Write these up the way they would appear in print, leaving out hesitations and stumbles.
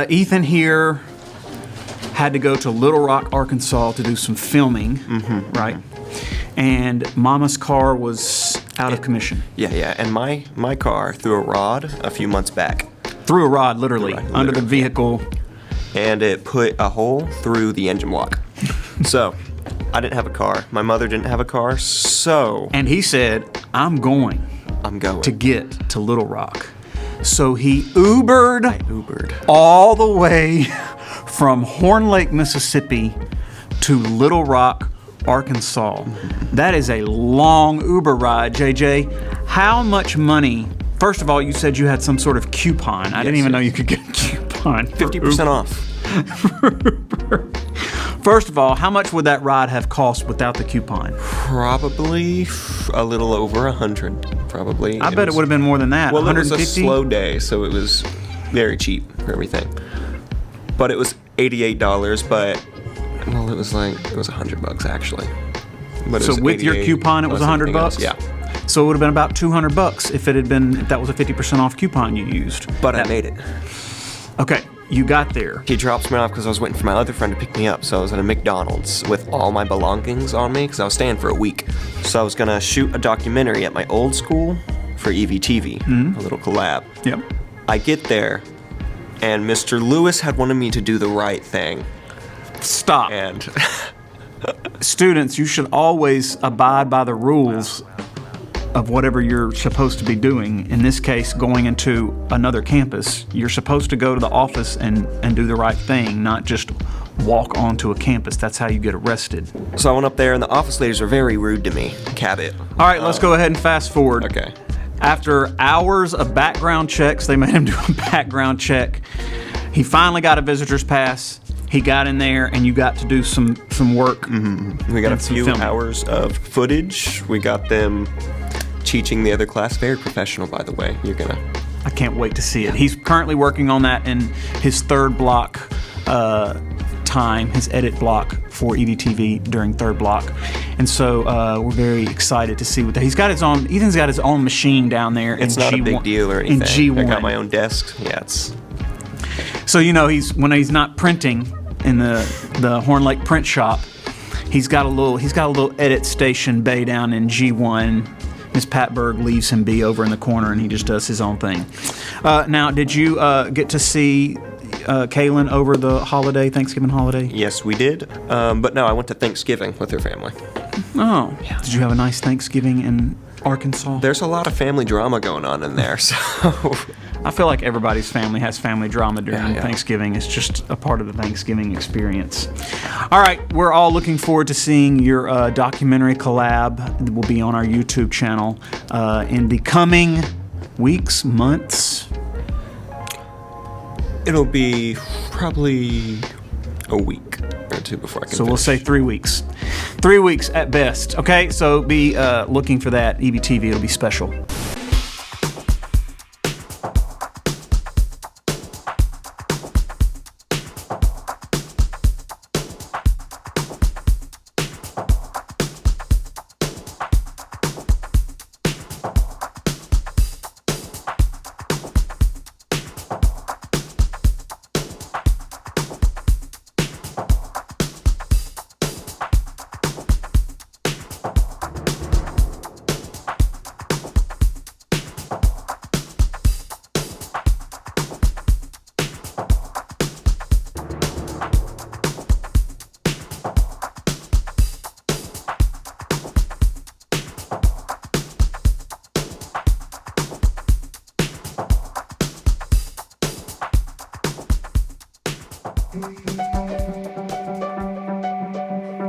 Ethan here had to go to Little Rock, Arkansas to do some filming, right? And Mama's car was out of commission. Yeah. And my car threw a rod a few months back. Threw a rod, literally, under the vehicle. And it put a hole through the engine block. So, I didn't have a car. My mother didn't have a car, so... And he said, I'm going to get to Little Rock. So he Ubered all the way from Horn Lake, Mississippi to Little Rock, Arkansas. That is a long Uber ride, JJ. How much money? First of all, you said you had some sort of coupon. I didn't even know you could get a coupon. 50% off. First of all, how much would that ride have cost without the coupon? Probably a little over 100. Probably. I bet it would have been more than that. Well, 150? it was a slow day, so it was very cheap for everything. But it was $88, but well, it was $100 actually. But so with your coupon, it was $100. Yeah. So it would have been about $200 if that was a 50% off coupon you used. But I made it. Okay, you got there. He drops me off because I was waiting for my other friend to pick me up. So I was at a McDonald's with all my belongings on me because I was staying for a week. So I was gonna shoot a documentary at my old school for EVTV, a little collab. Yep. I get there, and Mr. Lewis had wanted me to do the right thing. Stop. And students, you should always abide by the rules of whatever you're supposed to be doing. In this case, going into another campus, you're supposed to go to the office and do the right thing, not just walk onto a campus. That's how you get arrested. So I went up there, and the office ladies were very rude to me. Cabot. All right, let's go ahead and fast forward. Okay. After hours of background checks, they made him do a background check. He finally got a visitor's pass. He got in there, and you got to do some work. We got a few hours of footage. We got them teaching the other class. Very professional, by the way. I can't wait to see it. He's currently working on that in his third block time, his edit block for EVTV during third block. And so we're very excited to see what that. Ethan's got his own machine down there. It's not a big deal or anything. In G1. I got my own desk. Yeah, it's... So, when he's not printing in the Horn Lake print shop, he's got a little edit station bay down in G1. Miss Patberg leaves him be over in the corner, and he just does his own thing. Now, did you get to see Kaylin over the Thanksgiving holiday? Yes, we did. But no, I went to Thanksgiving with her family. Oh, yeah. Did you have a nice Thanksgiving in Arkansas? There's a lot of family drama going on in there, so... I feel like everybody's family has family drama during Thanksgiving. It's just a part of the Thanksgiving experience. All right, we're all looking forward to seeing your documentary collab. It will be on our YouTube channel in the coming weeks, months. It'll be probably a week or two before I can So we'll say 3 weeks. 3 weeks at best. Okay, so be looking for that. EVTV, it'll be special.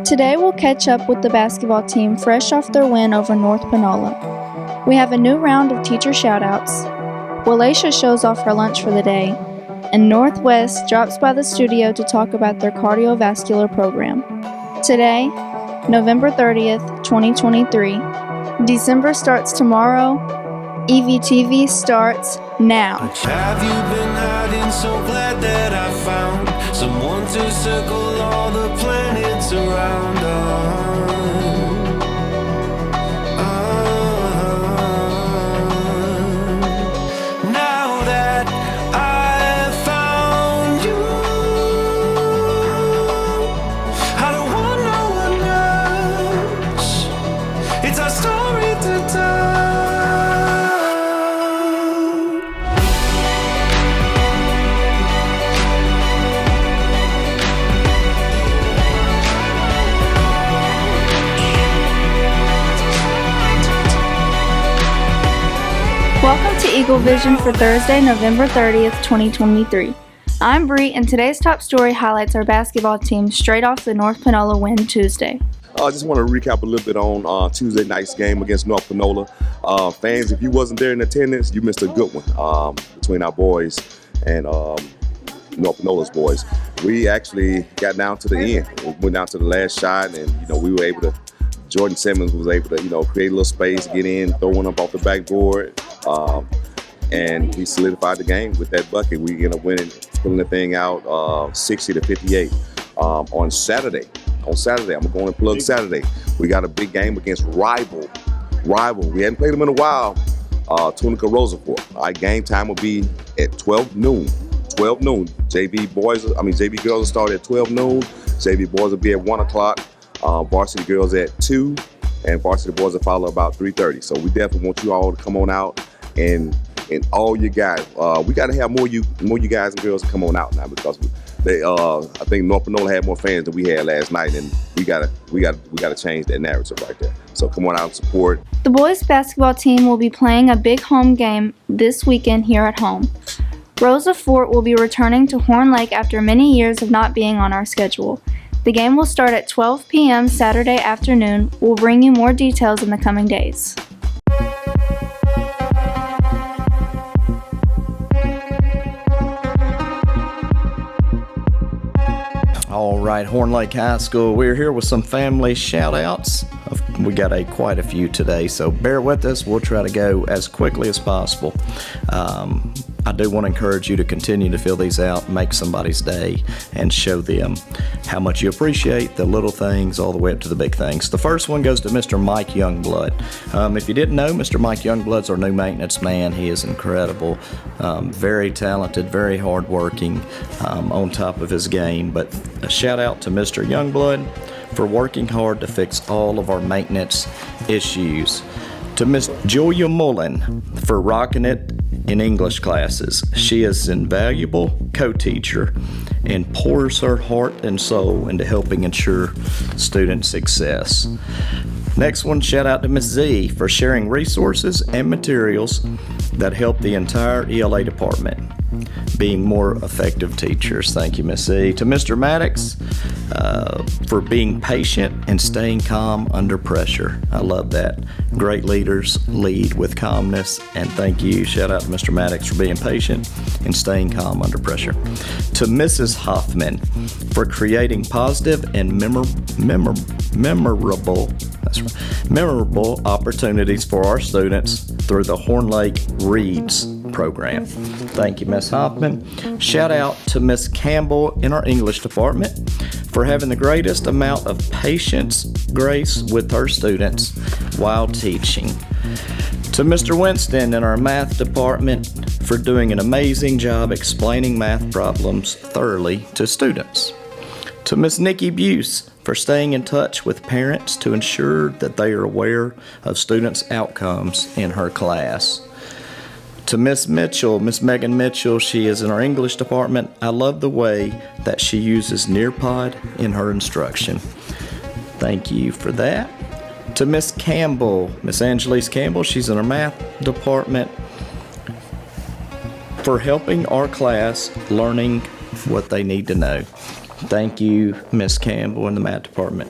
Today we'll catch up with the basketball team fresh off their win over North Panola. We have a new round of teacher shoutouts. Walaisha shows off her lunch for the day, and Northwest drops by the studio to talk about their cardiovascular program. Today, November 30th, 2023. December starts tomorrow. EVTV starts now. Have you been hiding? So glad that I found someone to circle all the planets around on. Eagle Vision for Thursday, November 30th, 2023. I'm Bree, and today's top story highlights our basketball team straight off the North Panola win Tuesday. I just want to recap a little bit on Tuesday night's game against North Panola. Fans, if you wasn't there in attendance, you missed a good one between our boys and North Panola's boys. We actually got down to the end. We went down to the last shot, and we were able to. Jordan Simmons was able to create a little space, get in, throw one up off the backboard, and he solidified the game with that bucket. We ended up winning, pulling the thing out 60-58 on Saturday. On Saturday, I'm going to plug Saturday. We got a big game against rival. We hadn't played them in a while. Tunica Roosevelt. Our game time will be at 12 noon. 12 noon. JV girls will start at 12 noon. JV boys will be at 1 o'clock. Varsity girls at 2, and varsity boys will follow about 3:30. So we definitely want you all to come on out and all you guys. We got to have more you guys and girls to come on out now because I think North Panola had more fans than we had last night, and we gotta change that narrative right there. So come on out and support. The boys basketball team will be playing a big home game this weekend here at home. Rosa Fort will be returning to Horn Lake after many years of not being on our schedule. The game will start at 12 p.m. Saturday afternoon. We'll bring you more details in the coming days. All right, Horn Lake High School, we're here with some family shout-outs. We got quite a few today, so bear with us. We'll try to go as quickly as possible. I do want to encourage you to continue to fill these out, make somebody's day, and show them how much you appreciate the little things all the way up to the big things. The first one goes to Mr. Mike Youngblood. If you didn't know, Mr. Mike Youngblood's our new maintenance man. He is incredible, very talented, very hardworking, on top of his game. But a shout out to Mr. Youngblood for working hard to fix all of our maintenance issues. To Miss Julia Mullen for rocking it in English classes. She is an invaluable co-teacher and pours her heart and soul into helping ensure student success. Next one, shout out to Miss Z for sharing resources and materials that help the entire ELA department being more effective teachers. Thank you, Miss Z. To Mr. Maddox for being patient and staying calm under pressure. I love that. Great leaders lead with calmness, and thank you. Shout out to Mr. Maddox for being patient and staying calm under pressure. To Mrs. Hoffman for creating positive and memorable opportunities for our students through the Horn Lake Reads program. Thank you, Miss Hoffman. Shout out to Miss Campbell in our English department for having the greatest amount of patience, grace with her students while teaching. To Mr. Winston in our math department for doing an amazing job explaining math problems thoroughly to students. To Miss Nikki Buse for staying in touch with parents to ensure that they are aware of students' outcomes in her class. To Miss Mitchell, Miss Megan Mitchell, she is in our English department. I love the way that she uses Nearpod in her instruction. Thank you for that. To Miss Campbell, Miss Angelise Campbell, she's in our math department for helping our class learning what they need to know. Thank you, Miss Campbell in the math department.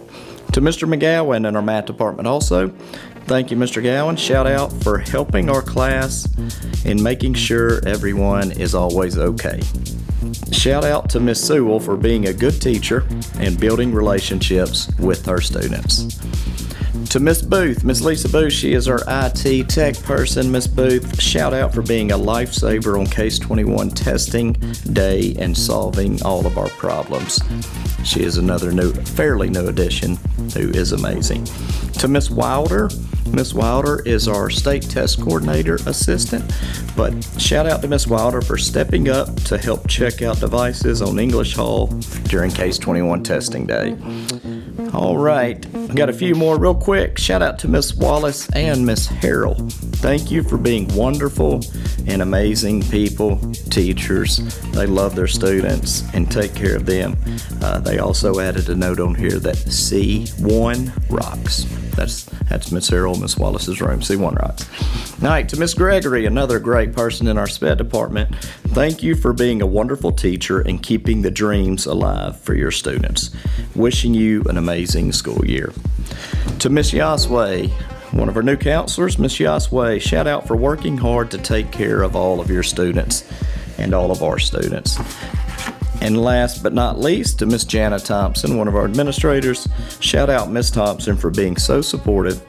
To Mr. McGowan in our math department also, thank you, Mr. Gowan. Shout out for helping our class and making sure everyone is always okay. Shout out to Miss Sewell for being a good teacher and building relationships with her students. To Miss Booth, Miss Lisa Booth, she is our IT tech person. Miss Booth, shout out for being a lifesaver on Case 21 testing day and solving all of our problems. She is another fairly new addition who is amazing. To Miss Wilder is our state test coordinator assistant, but shout out to Miss Wilder for stepping up to help check out devices on English Hall during Case 21 testing day. All right, I got a few more real quick. Shout out to Miss Wallace and Miss Harrell. Thank you for being wonderful and amazing people, teachers. They love their students and take care of them. They also added a note on here that C1 rocks. That's Miss Harrell, Miss Wallace's room. C1 rocks. All right, to Miss Gregory, another great person in our SPED department. Thank you for being a wonderful teacher and keeping the dreams alive for your students. Wishing you an amazing school year. To Miss Yasway, one of our new counselors, Miss Yasway, shout out for working hard to take care of all of your students and all of our students. And last but not least, to Miss Jana Thompson, one of our administrators. Shout out Miss Thompson for being so supportive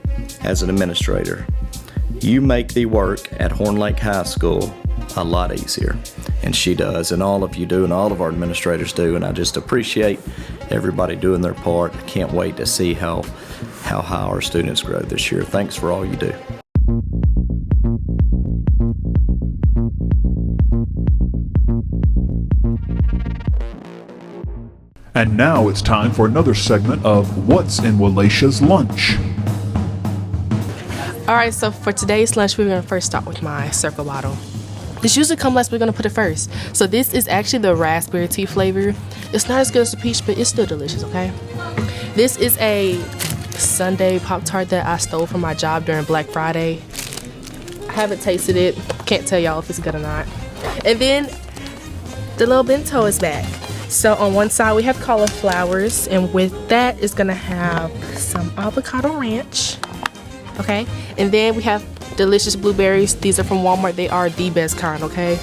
as an administrator. You make the work at Horn Lake High School a lot easier. And she does, and all of you do, and all of our administrators do, and I just appreciate everybody doing their part. I can't wait to see how high our students grow this year. Thanks for all you do. And now it's time for another segment of What's in Walacia's Lunch. All right, so for today's lunch, we're going to first start with my circle bottle. This usually comes last, we're going to put it first. So this is actually the raspberry tea flavor. It's not as good as the peach, but it's still delicious, okay? This is a Sunday Pop-Tart that I stole from my job during Black Friday. I haven't tasted it. Can't tell y'all if it's good or not. And then the little bento is back. So on one side we have cauliflowers, and with that is gonna have some avocado ranch, okay? And then we have delicious blueberries. These are from Walmart. They are the best kind, okay?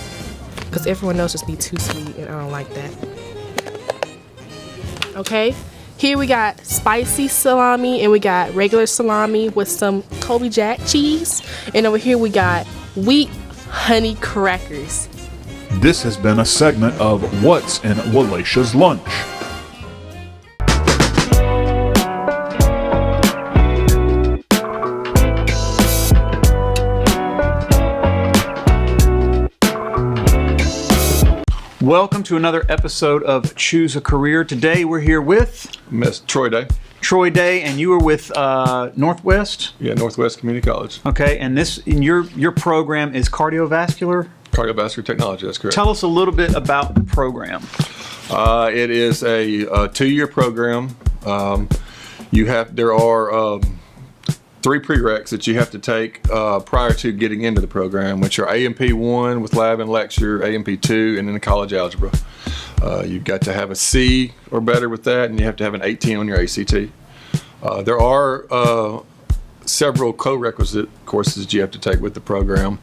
Because everyone else just be too sweet, and I don't like that. Okay, here we got spicy salami, and we got regular salami with some Colby Jack cheese. And over here we got wheat honey crackers. This has been a segment of What's in Walacia's Lunch. Welcome to another episode of Choose a Career. Today we're here with Miss Troy Day. Troy Day, and you were with Northwest? Yeah, Northwest Community College. Okay, and your program is cardiovascular? Cardiovascular technology, that's correct. Tell us a little bit about the program. It is a 2-year program. There are 3 prereqs that you have to take prior to getting into the program, which are A&P1 with lab and lecture, A&P2, and then the college algebra. You've got to have a C or better with that, and you have to have an 18 on your ACT. There are several co-requisite courses that you have to take with the program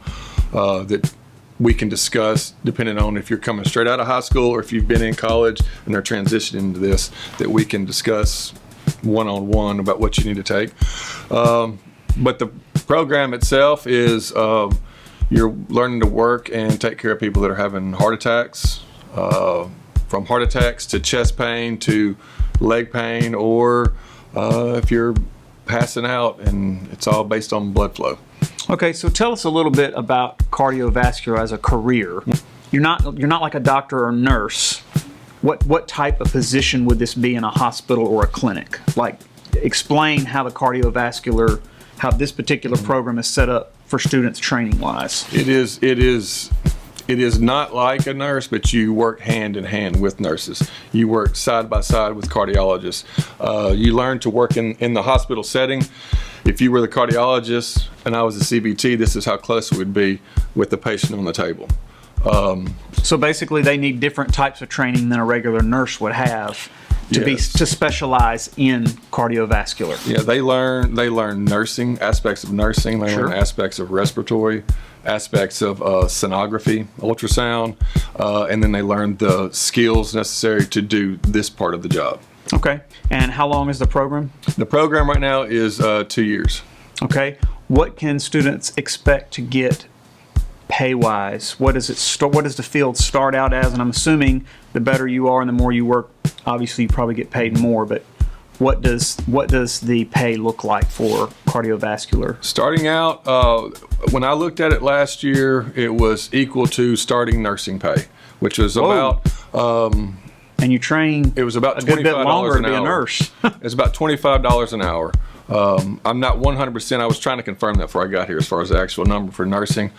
that we can discuss depending on if you're coming straight out of high school or if you've been in college and they're transitioning into this, that we can discuss one-on-one about what you need to take. But the program itself is you're learning to work and take care of people that are having heart attacks, from heart attacks to chest pain to leg pain, or if you're passing out, and it's all based on blood flow. Okay, so tell us a little bit about cardiovascular as a career. You're not like a doctor or nurse. What type of position would this be in a hospital or a clinic? Like, explain how this particular program is set up for students training wise. It is not like a nurse, but you work hand in hand with nurses. You work side by side with cardiologists. You learn to work in the hospital setting. If you were the cardiologist and I was a CBT, this is how close it would be with the patient on the table. So basically they need different types of training than a regular nurse would have to specialize in cardiovascular. Yeah, they learn nursing, aspects of nursing, they learn aspects of respiratory, aspects of sonography, ultrasound, and then they learn the skills necessary to do this part of the job. Okay, and how long is the program? The program right now is 2 years. Okay, what can students expect to get pay-wise? What does the field start out as? And I'm assuming the better you are and the more you work, obviously you probably get paid more, but what does the pay look like for cardiovascular? Starting out, when I looked at it last year, it was equal to starting nursing pay, which was about and you train It was about a good bit $25 longer to an be a hour. nurse. It's about $25 an hour. I'm not 100%. I was trying to confirm that before I got here as far as the actual number for nursing.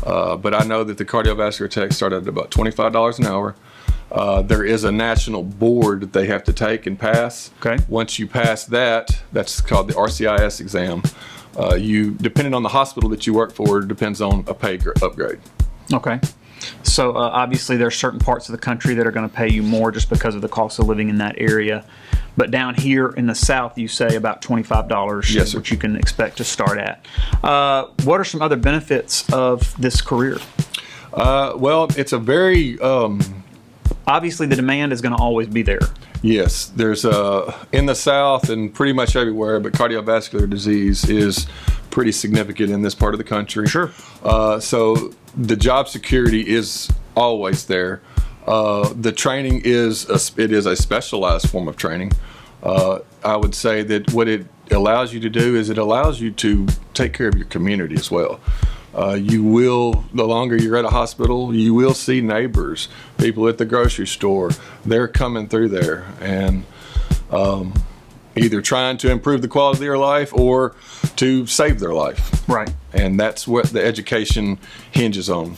But I know that the cardiovascular tech started at about $25 an hour. There is a national board that they have to take and pass. Okay. Once you pass that, that's called the RCIS exam. Depending on the hospital that you work for, depends on a pay upgrade. Okay. So obviously there's certain parts of the country that are going to pay you more just because of the cost of living in that area. But down here in the South, you say about $25, Yes, sir. which you can expect to start at. What are some other benefits of this career? Well, it's a very... Obviously, the demand is going to always be there. Yes, there's in the South and pretty much everywhere, but cardiovascular disease is pretty significant in this part of the country. Sure. So the job security is always there. The training is a specialized form of training. I would say that what it allows you to do is it allows you to take care of your community as well. You will, the longer you're at a hospital, you will see neighbors, people at the grocery store. They're coming through there and either trying to improve the quality of their life or to save their life. Right. And that's what the education hinges on.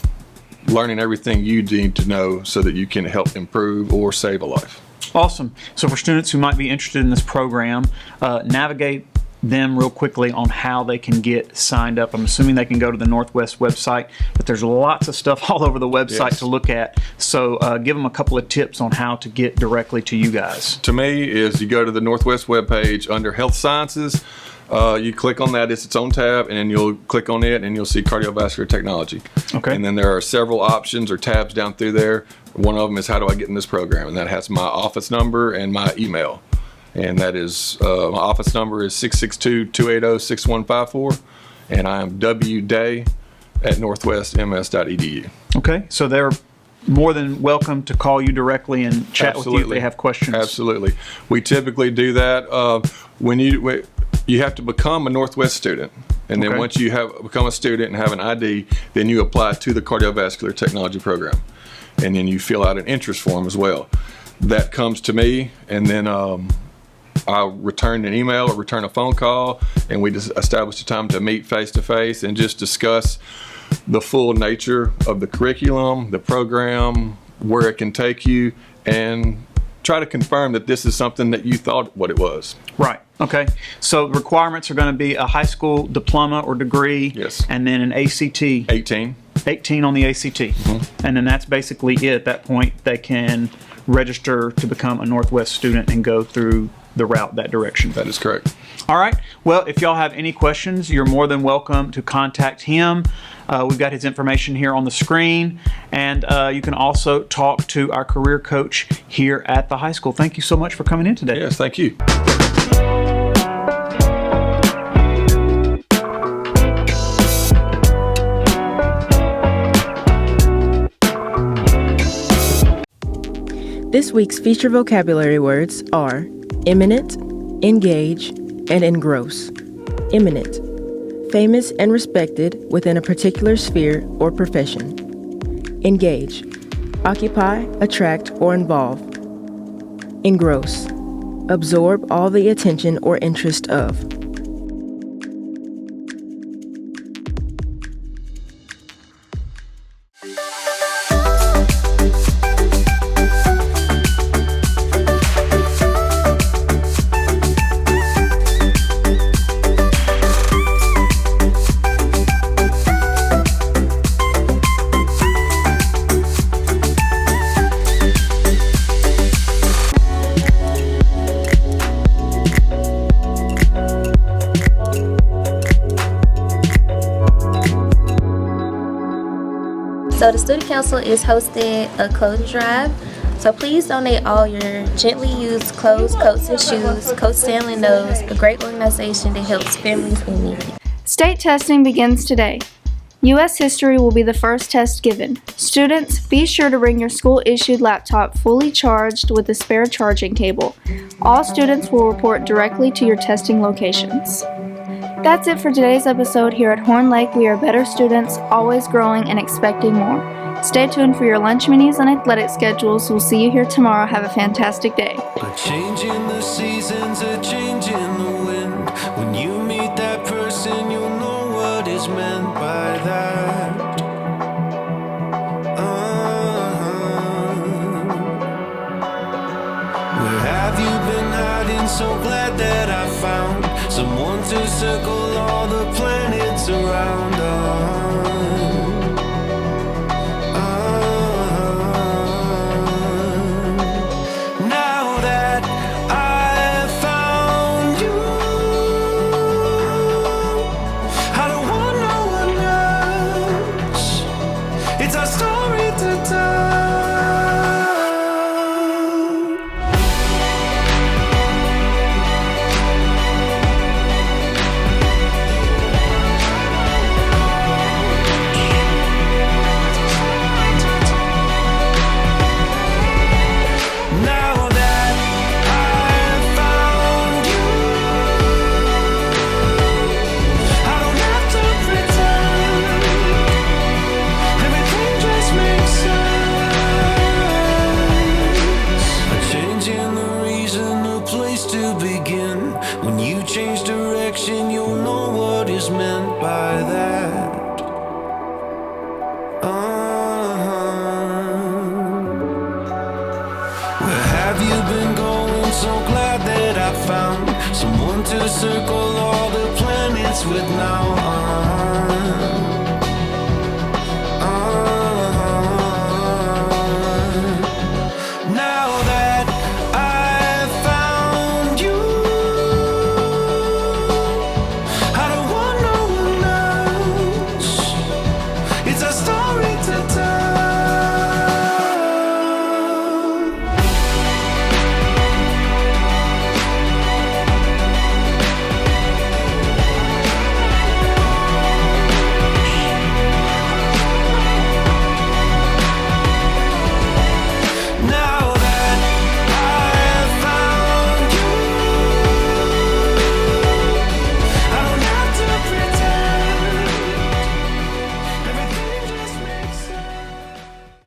Learning everything you need to know so that you can help improve or save a life. Awesome. So for students who might be interested in this program, navigate them real quickly on how they can get signed up. I'm assuming they can go to the Northwest website, but there's lots of stuff all over the website to look at. So give them a couple of tips on how to get directly to you guys. To me, is you go to the Northwest webpage under Health Sciences. You click on that, it's its own tab, and then you'll click on it and you'll see cardiovascular technology. Okay. And then there are several options or tabs down through there. One of them is how do I get in this program? And that has my office number and my email. And that is, my office number is 662-280-6154. And I am wday@northwestms.edu. Okay, so they're more than welcome to call you directly and chat with you if they have questions. Absolutely. We typically do that when you have to become a Northwest student. And then once you have become a student and have an ID, then you apply to the cardiovascular technology program. And then you fill out an interest form as well. That comes to me, and then I'll return an email or return a phone call, and we just establish a time to meet face to face and just discuss the full nature of the curriculum, the program, where it can take you, and try to confirm that this is something that you thought what it was. Right. Okay. So the requirements are going to be a high school diploma or degree. Yes. And then an ACT. 18. 18 on the ACT. Mm-hmm. And then that's basically it. At that point, they can register to become a Northwest student and go through the route that direction. That is correct. All right. Well, if y'all have any questions, you're more than welcome to contact him. We've got his information here on the screen, and you can also talk to our career coach here at the high school. Thank you so much for coming in today. Yes, thank you. This week's feature vocabulary words are eminent, engage, and engross. Eminent, famous and respected within a particular sphere or profession. Engage, occupy, attract, or involve. Engross, absorb all the attention or interest of. So the Student Council is hosting a clothing drive. So please donate all your gently used clothes, coats, and shoes. Coach Stanley knows a great organization that helps families in need. State testing begins today. U.S. history will be the first test given. Students, be sure to bring your school-issued laptop fully charged with a spare charging cable. All students will report directly to your testing locations. That's it for today's episode here at Horn Lake. We are better students, always growing and expecting more. Stay tuned for your lunch minis and athletic schedules. We'll see you here tomorrow. Have a fantastic day. A change in the seasons, a change in the wind. When you meet that person, you'll know what is meant by that. Where have you been hiding? So glad that I found someone to circle all the planets around. Now that I've found you, I don't want no one else. It's our story to tell. Now that I've found you, I don't have to pretend. Everything just makes sense. A change in the reason, a place to begin. When you change direction, you'll know what is meant by that. Where have you been going? So glad that I found someone to circle all the planets with now.